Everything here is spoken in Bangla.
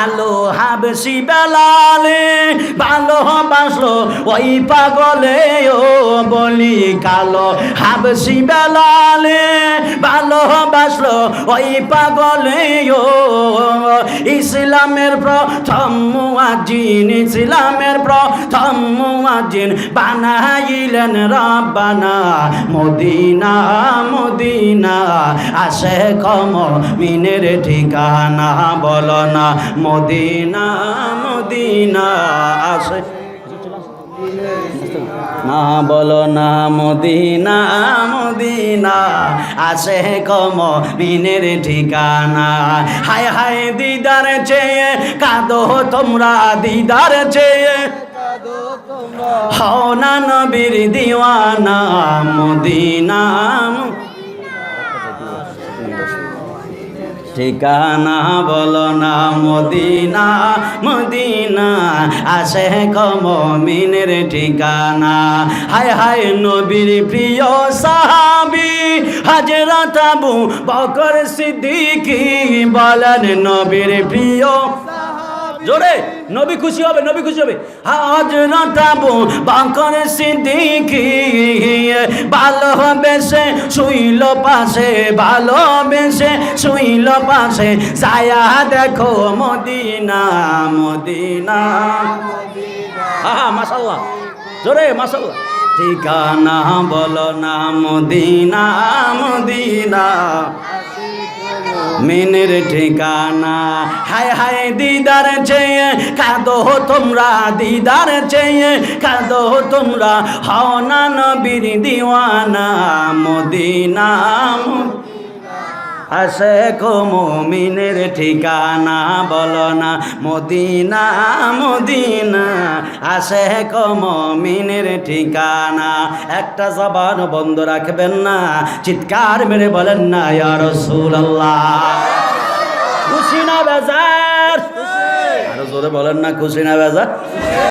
কালো হাবশি বেলালে ভালোবাসলো ওই পাগলে ও বলি কালো হাবশি বেলালে ভালোবাসলো ওই পাগলে ও ইসলামের প্রথম মুয়াজ্জিন ইসলামের প্রথম মুয়াজ্জিন বানাইলেন রব্বানা মদিনা মদিনা আশিক মুমিনের ঠিকানা বলো না মদিনা মদিনা আশিক না বলো না মদিনা মদিনা আশিক মুমিনের ঠিকানা হায় হায় দিদার চেয়ে কাঁদো তোমরা দিদার চেয়ে হও না নবীর দিওয়ানা মদিনা ঠিকানা বলো না মদিনা মদিনা আশিক মুমিনের ঠিকানা হায় হায় নবীর প্রিয় সাহাবী হযরত আবু বকর সিদ্দিক বলেন নবীর প্রিয় জোরে নবী খুশি হবে নবী খুশি হবে হযরত আবু বকর সিদ্দিক ভালোবেসে শুইল পাশে ভালোবেসে শুইল পাশে ছায়া দেখো মদিনা মদিনা মাশাআল্লাহ জোরে মাশাআল্লাহ ঠিকানা বলো না মদিনা মদিনা মিনের ঠিকানা হায় হায় দিদার চেয়ে কাঁদো তোমরা দিদার চেয়ে কাঁদো তোমরা হও না নবীর দিওয়ানা মদিনা আশিক মুমিনের ঠিকানা বলো না মদিনা মদিনা আশিক মুমিনের ঠিকানা একটা জবান বন্ধ রাখবেন না চিৎকার মেরে বলেন না ইয়া রাসূলুল্লাহ খুশি না বেজার আরো জোরে বলেন না খুশি না বেজার